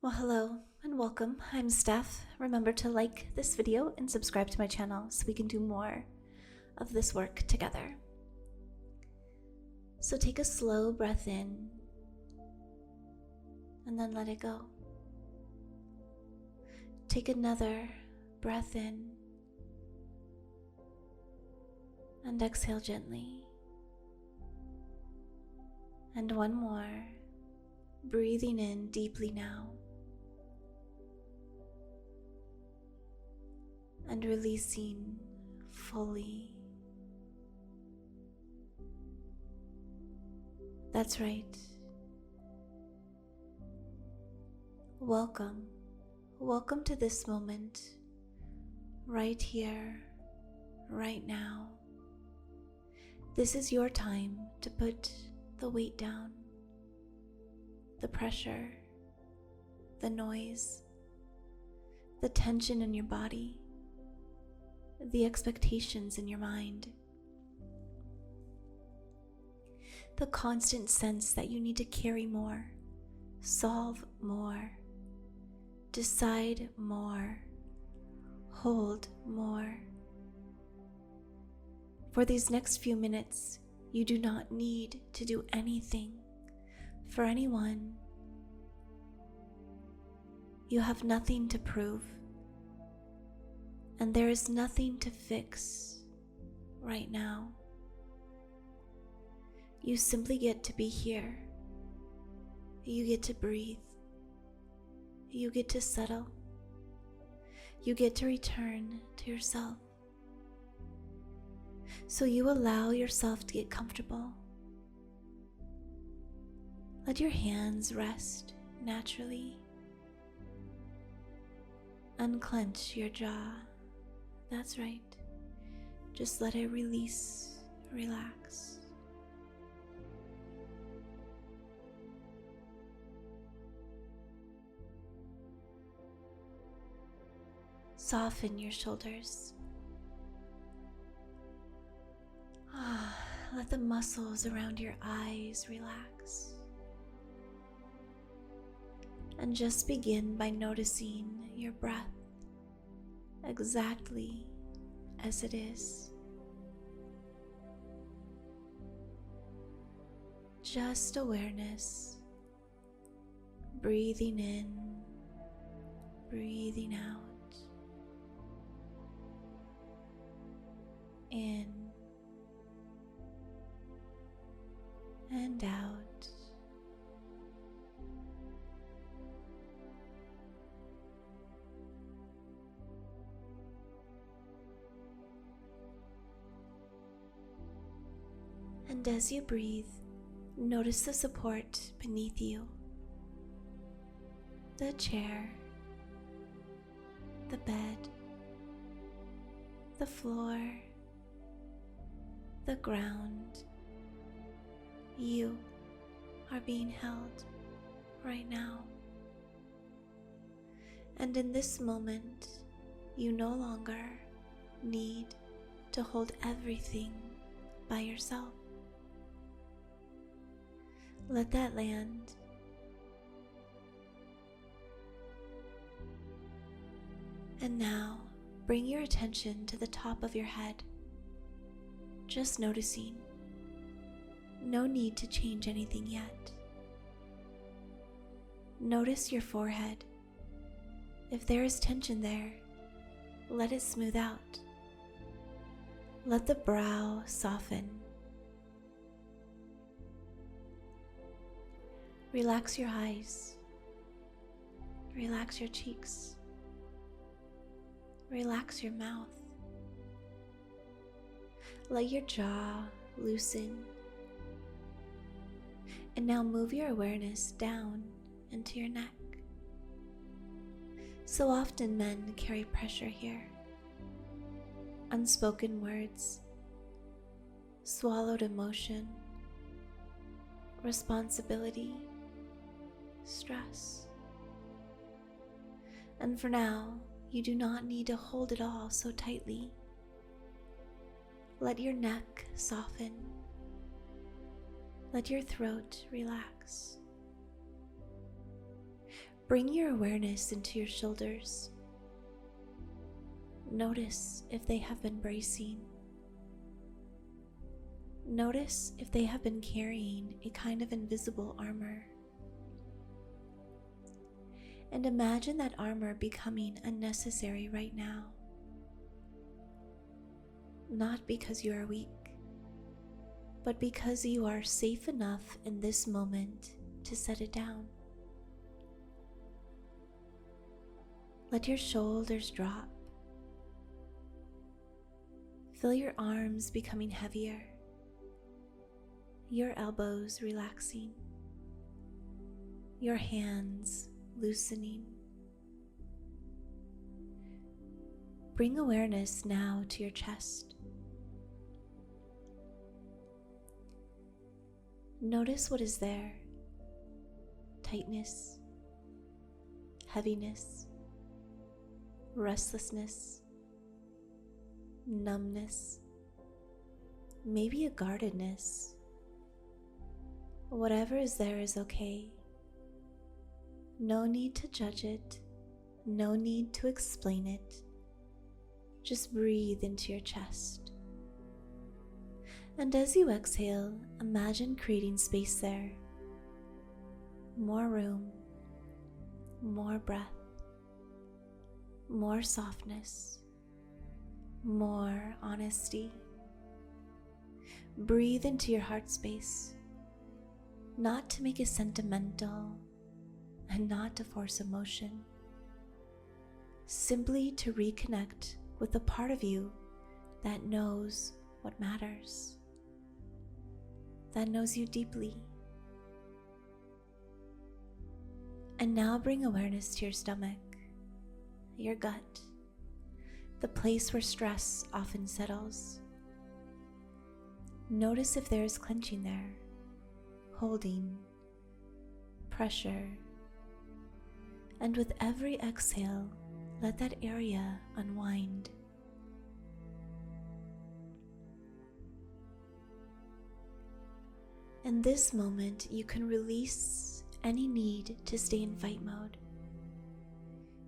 Well, hello and welcome. I'm Steph. Remember to like this video and subscribe to my channel so we can do more of this work together. So take a slow breath in and then let it go. Take another breath in and exhale gently. And one more, breathing in deeply now. And releasing fully. That's right. Welcome. Welcome to this moment, right here, right now. This is your time to put the weight down, the pressure, the noise, the tension in your body, the expectations in your mind, the constant sense that you need to carry more, solve more, decide more, hold more. For these next few minutes, you do not need to do anything for anyone. You have nothing to prove. And there is nothing to fix right now. You simply get to be here. You get to breathe. You get to settle. You get to return to yourself. So you allow yourself to get comfortable. Let your hands rest naturally. Unclench your jaw. That's right. Just let it release, relax. Soften your shoulders. Let the muscles around your eyes relax. And just begin by noticing your breath exactly as it is. Just awareness, breathing in, breathing out, in and out. And as you breathe, notice the support beneath you. The chair, the bed, the floor, the ground. You are being held right now. And in this moment, you no longer need to hold everything by yourself. Let that land. And now, bring your attention to the top of your head, just noticing. No need to change anything yet. Notice your forehead. If there is tension there, let it smooth out. Let the brow soften. Relax your eyes. Relax your cheeks. Relax your mouth. Let your jaw loosen. And now move your awareness down into your neck. So often men carry pressure here. Unspoken words, swallowed emotion, responsibility, stress. And for now, you do not need to hold it all so tightly. Let your neck soften. Let your throat relax. Bring your awareness into your shoulders. Notice if they have been bracing. Notice if they have been carrying a kind of invisible armor. And imagine that armor becoming unnecessary right now. Not because you are weak, but because you are safe enough in this moment to set it down. Let your shoulders drop. Feel your arms becoming heavier, your elbows relaxing, your hands loosening. Bring awareness now to your chest. Notice what is there: tightness, heaviness, restlessness, numbness, maybe a guardedness. Whatever is there is okay. No need to judge it, no need to explain it. Just breathe into your chest. And as you exhale, imagine creating space there. More room, more breath, more softness, more honesty. Breathe into your heart space, not to make it sentimental and not to force emotion, simply to reconnect with the part of you that knows what matters, that knows you deeply. And now bring awareness to your stomach, your gut, the place where stress often settles. Notice if there is clenching there, holding, pressure, and with every exhale, let that area unwind. In this moment, you can release any need to stay in fight mode.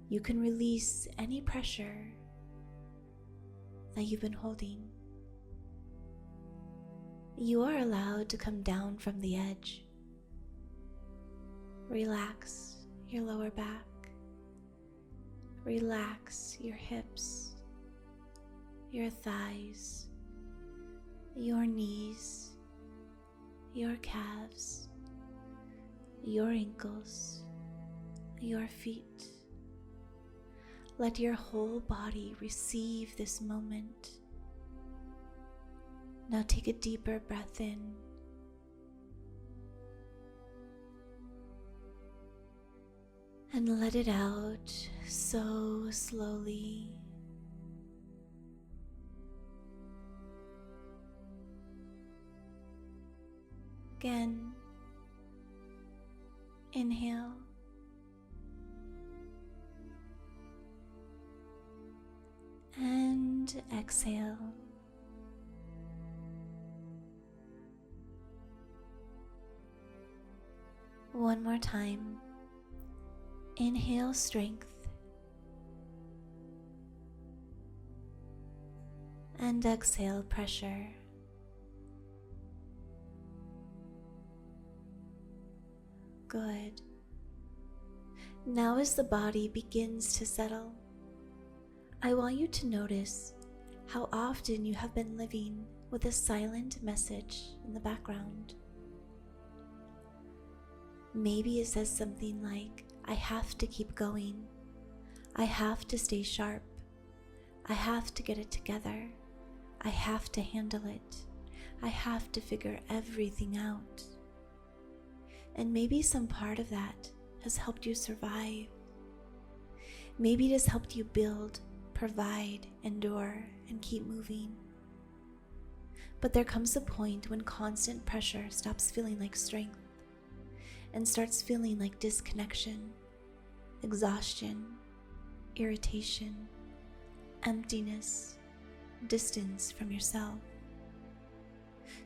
You can release any pressure that you've been holding. You are allowed to come down from the edge. Relax your lower back. Relax your hips, your thighs, your knees, your calves, your ankles, your feet. Let your whole body receive this moment. Now take a deeper breath in. And let it out so slowly. Again, inhale. And exhale. One more time. Inhale strength. And exhale pressure. Good. Now as the body begins to settle, I want you to notice how often you have been living with a silent message in the background. Maybe it says something like, I have to keep going. I have to stay sharp. I have to get it together. I have to handle it. I have to figure everything out. And maybe some part of that has helped you survive. Maybe it has helped you build, provide, endure, and keep moving. But there comes a point when constant pressure stops feeling like strength and starts feeling like disconnection, exhaustion, irritation, emptiness, distance from yourself.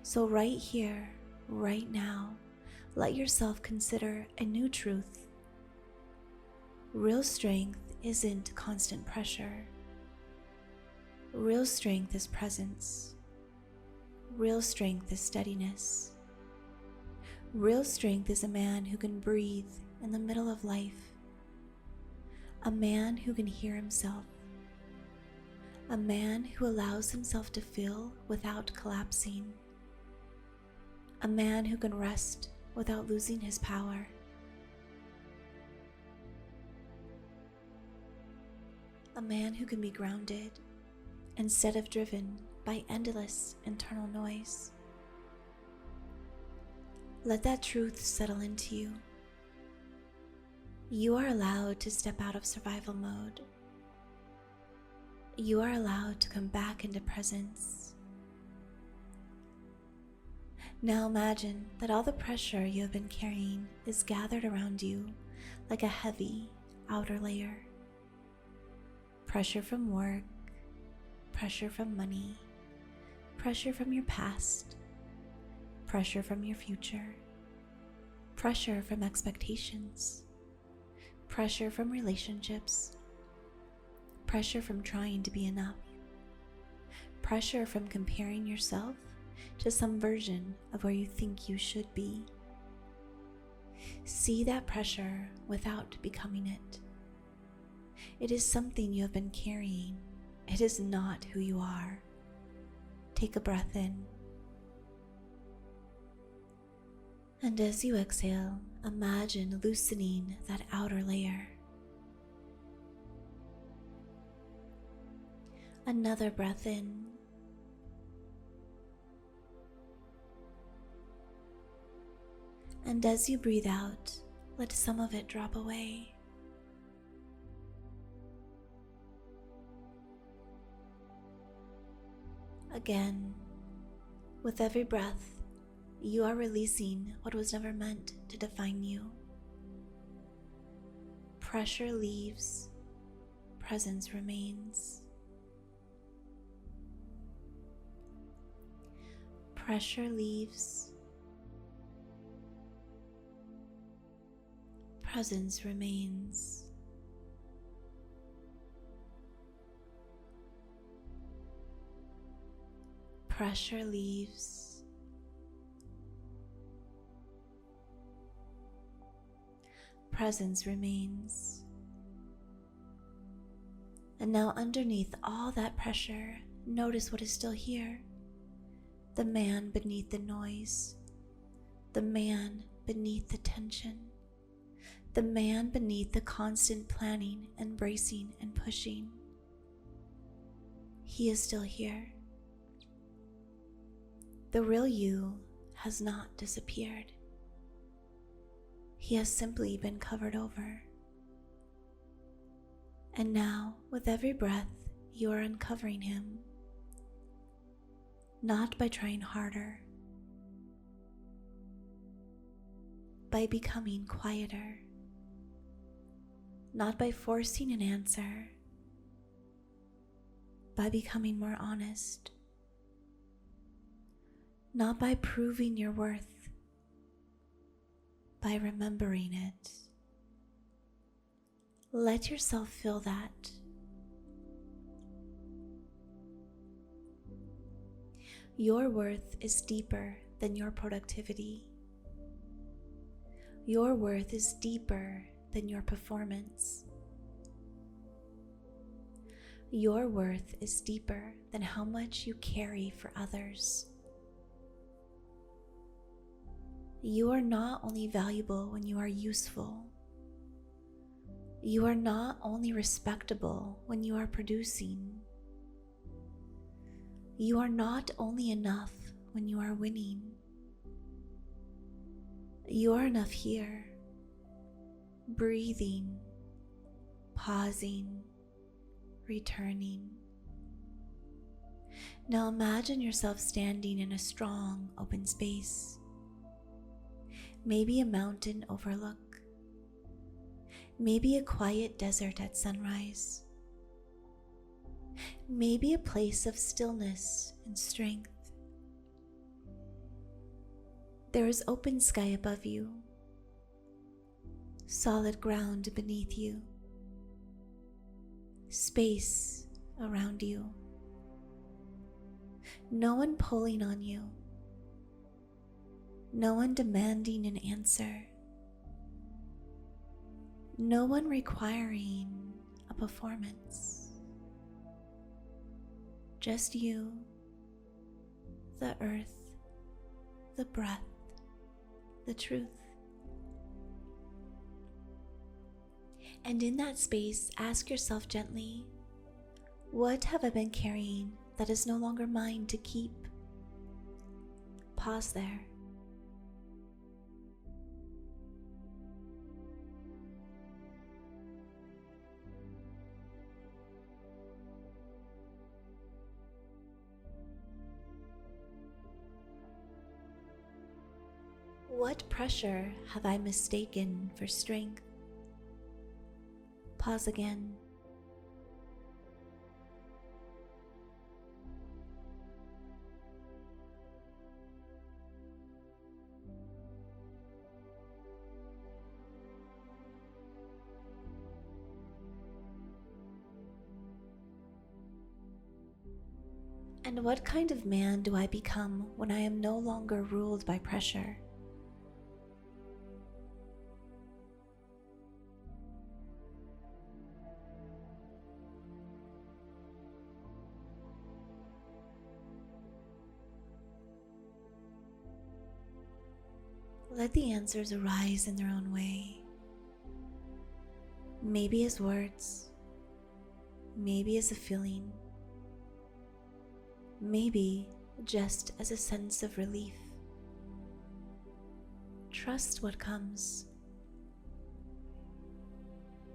So right here, right now, let yourself consider a new truth. Real strength isn't constant pressure. Real strength is presence. Real strength is steadiness. Real strength is a man who can breathe in the middle of life. A man who can hear himself. A man who allows himself to feel without collapsing. A man who can rest without losing his power. A man who can be grounded instead of driven by endless internal noise. Let that truth settle into you. You are allowed to step out of survival mode. You are allowed to come back into presence. Now imagine that all the pressure you have been carrying is gathered around you like a heavy outer layer. Pressure from work, pressure from money, pressure from your past, pressure from your future, pressure from expectations, pressure from relationships, pressure from trying to be enough, pressure from comparing yourself to some version of where you think you should be. See that pressure without becoming it. It is something you have been carrying. It is not who you are. Take a breath in. And as you exhale, imagine loosening that outer layer. Another breath in. And as you breathe out, let some of it drop away. Again, with every breath, you are releasing what was never meant to define you. Pressure leaves, presence remains. Pressure leaves, presence remains. Pressure leaves, presence remains. And now underneath all that pressure, notice what is still here. The man beneath the noise, the man beneath the tension, the man beneath the constant planning and bracing and pushing. He is still here. The real you has not disappeared. He has simply been covered over. And now, with every breath, you are uncovering him. Not by trying harder, by becoming quieter. Not by forcing an answer, by becoming more honest. Not by proving your worth, by remembering it. Let yourself feel that. Your worth is deeper than your productivity. Your worth is deeper than your performance. Your worth is deeper than how much you carry for others. You are not only valuable when you are useful. You are not only respectable when you are producing. You are not only enough when you are winning. You are enough here, breathing, pausing, returning. Now imagine yourself standing in a strong, open space. Maybe a mountain overlook. Maybe a quiet desert at sunrise. Maybe a place of stillness and strength. There is open sky above you, solid ground beneath you, space around you. No one pulling on you. No one demanding an answer. No one requiring a performance. Just you, the earth, the breath, the truth. And in that space, ask yourself gently, what have I been carrying that is no longer mine to keep? Pause there. What pressure have I mistaken for strength? Pause again. And what kind of man do I become when I am no longer ruled by pressure? Let the answers arise in their own way. Maybe as words, maybe as a feeling, maybe just as a sense of relief. Trust what comes.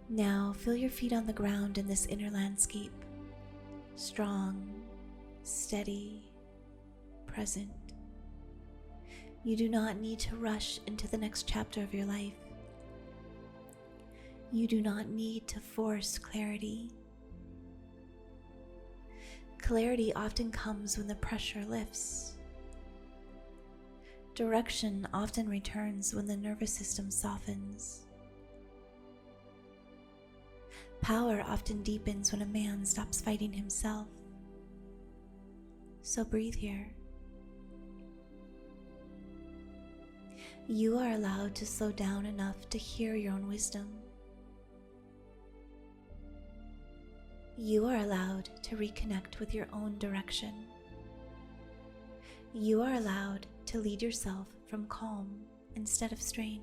Now feel your feet on the ground in this inner landscape, strong, steady, present. You do not need to rush into the next chapter of your life. You do not need to force clarity. Clarity often comes when the pressure lifts. Direction often returns when the nervous system softens. Power often deepens when a man stops fighting himself. So breathe here. You are allowed to slow down enough to hear your own wisdom. You are allowed to reconnect with your own direction. You are allowed to lead yourself from calm instead of strain.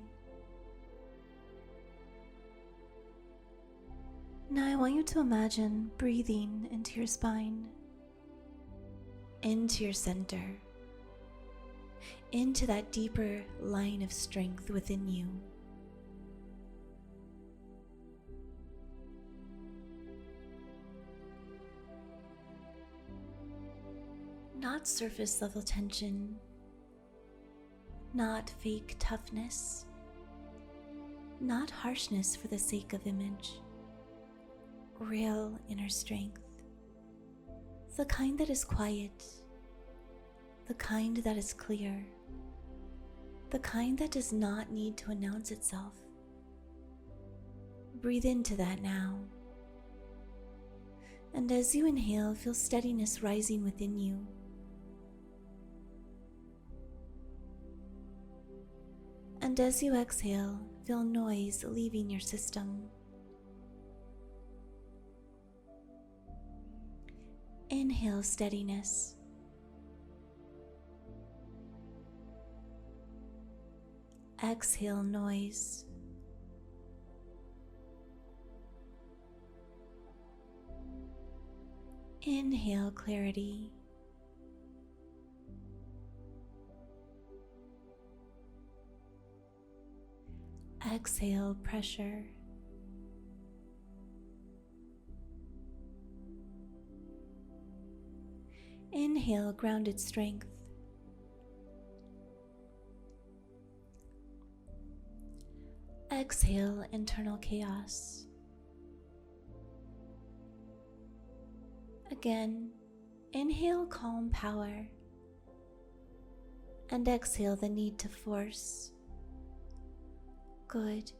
Now I want you to imagine breathing into your spine, into your center, into that deeper line of strength within you. Not surface level tension, not fake toughness, not harshness for the sake of image. Real inner strength, the kind that is quiet, the kind that is clear, the kind that does not need to announce itself. Breathe into that now. And as you inhale, feel steadiness rising within you. And as you exhale, feel noise leaving your system. Inhale steadiness. Exhale noise. Inhale clarity. Exhale pressure. Inhale grounded strength. Exhale internal chaos. Again, inhale calm power. And exhale the need to force. Good.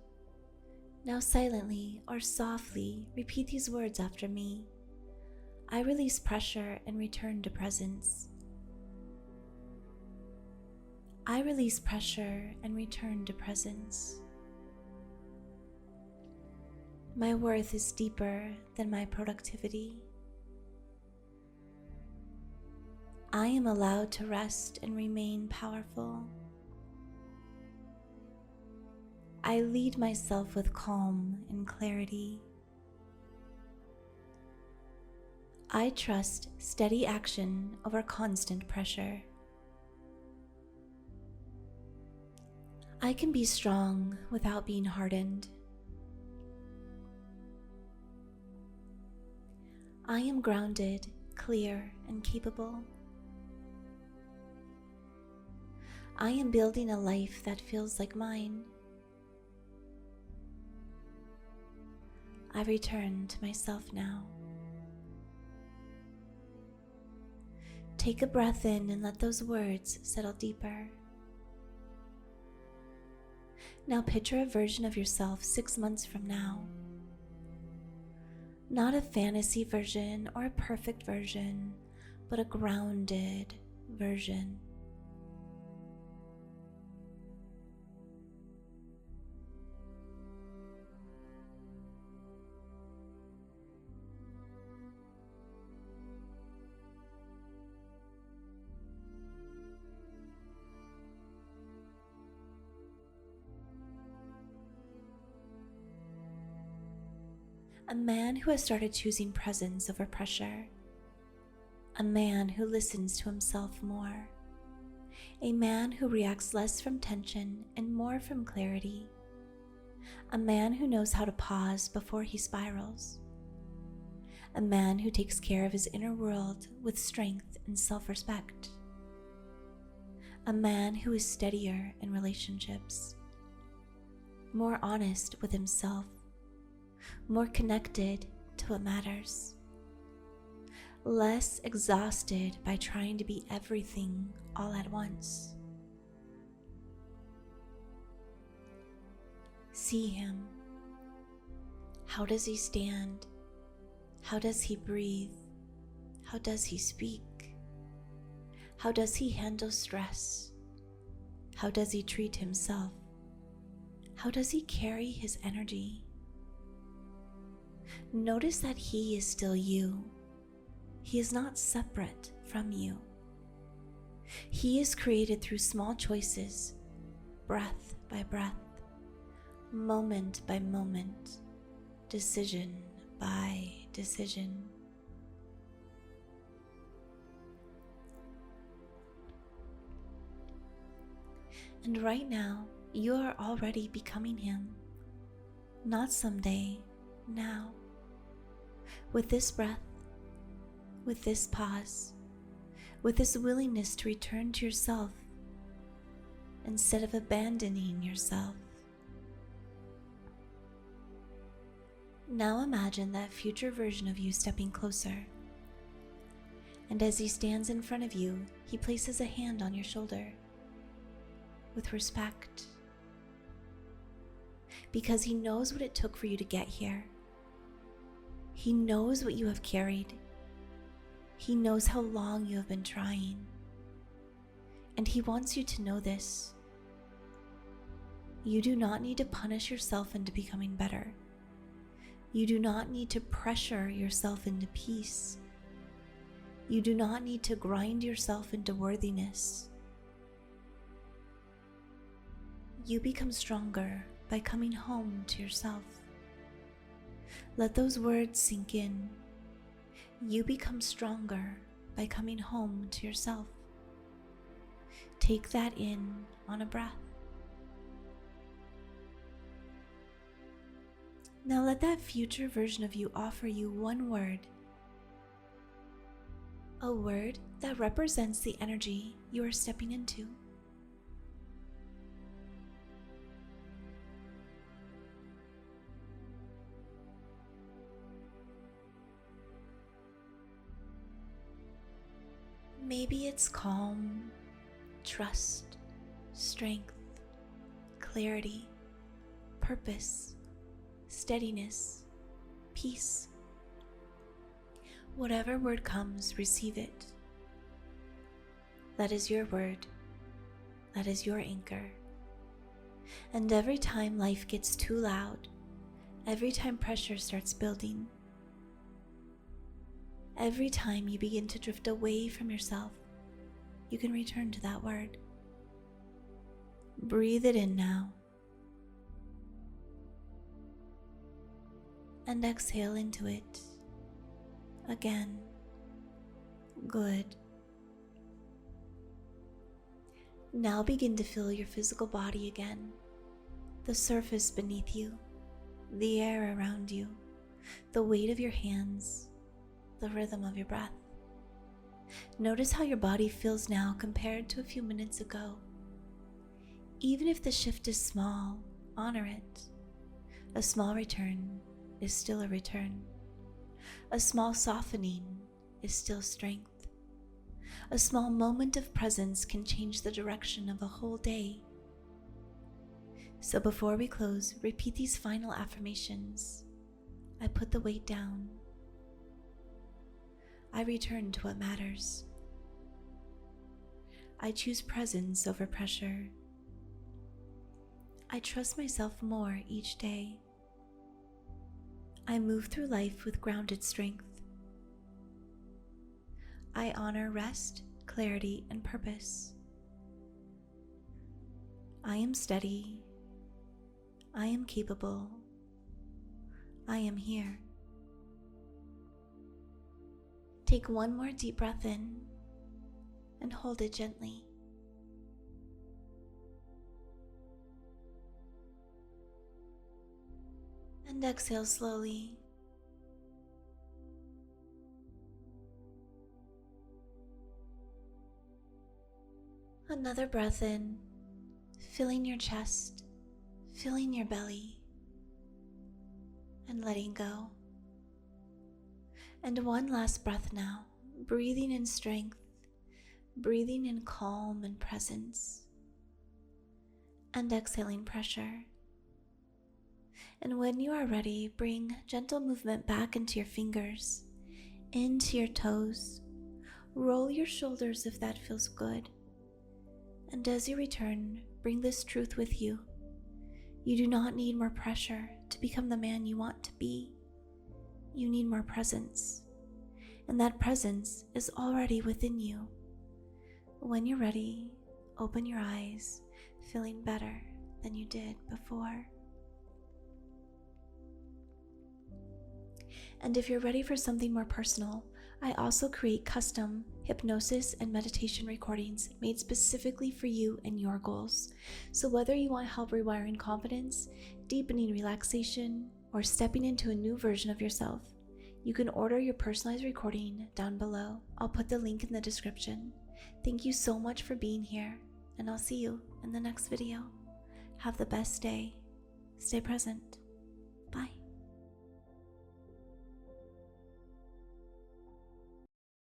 Now silently or softly repeat these words after me. I release pressure and return to presence. I release pressure and return to presence. My worth is deeper than my productivity. I am allowed to rest and remain powerful. I lead myself with calm and clarity. I trust steady action over constant pressure. I can be strong without being hardened. I am grounded, clear, and capable. I am building a life that feels like mine. I return to myself now. Take a breath in and let those words settle deeper. Now picture a version of yourself 6 months from now. Not a fantasy version or a perfect version, but a grounded version. A man who has started choosing presence over pressure. A man who listens to himself more. A man who reacts less from tension and more from clarity. A man who knows how to pause before he spirals. A man who takes care of his inner world with strength and self-respect. A man who is steadier in relationships. More honest with himself. More connected to what matters. Less exhausted by trying to be everything all at once. See him. How does he stand? How does he breathe? How does he speak? How does he handle stress? How does he treat himself? How does he carry his energy? Notice that he is still you. He is not separate from you. He is created through small choices, breath by breath, moment by moment, decision by decision. And right now, you are already becoming him. Not someday, now. With this breath, with this pause, with this willingness to return to yourself instead of abandoning yourself. Now imagine that future version of you stepping closer. And as he stands in front of you, he places a hand on your shoulder with respect. Because he knows what it took for you to get here. He knows what you have carried. He knows how long you have been trying. And he wants you to know this. You do not need to punish yourself into becoming better. You do not need to pressure yourself into peace. You do not need to grind yourself into worthiness. You become stronger by coming home to yourself. Let those words sink in. You become stronger by coming home to yourself. Take that in on a breath. Now let that future version of you offer you one word. A word that represents the energy you are stepping into. Maybe it's calm, trust, strength, clarity, purpose. steadiness, peace. Whatever word comes, receive it. That is your word. That is your anchor. And every time life gets too loud, every time pressure starts building, every time you begin to drift away from yourself, you can return to that word. Breathe it in now. And exhale into it. Again. Good. Now begin to feel your physical body again. The surface beneath you, the air around you, the weight of your hands, the rhythm of your breath. Notice how your body feels now compared to a few minutes ago. Even if the shift is small, honor it. A small return is still a return. A small softening is still strength. A small moment of presence can change the direction of a whole day. So before we close, repeat these final affirmations. I put the weight down. I return to what matters. I choose presence over pressure. I trust myself more each day. I move through life with grounded strength. I honor rest, clarity, and purpose. I am steady. I am capable. I am here. Take one more deep breath in and hold it gently. And exhale slowly. Another breath in, filling your chest, filling your belly, and letting go. And one last breath now, breathing in strength, breathing in calm and presence, and exhaling pressure. And when you are ready, bring gentle movement back into your fingers, into your toes. Roll your shoulders if that feels good. And as you return, bring this truth with you. You do not need more pressure to become the man you want to be. You need more presence. And that presence is already within you. When you're ready, open your eyes, feeling better than you did before. And if you're ready for something more personal, I also create custom hypnosis and meditation recordings made specifically for you and your goals. So whether you want help rewiring confidence, deepening relaxation, or stepping into a new version of yourself, you can order your personalized recording down below. I'll put the link in the description. Thank you so much for being here, and I'll see you in the next video. Have the best day. Stay present. Bye.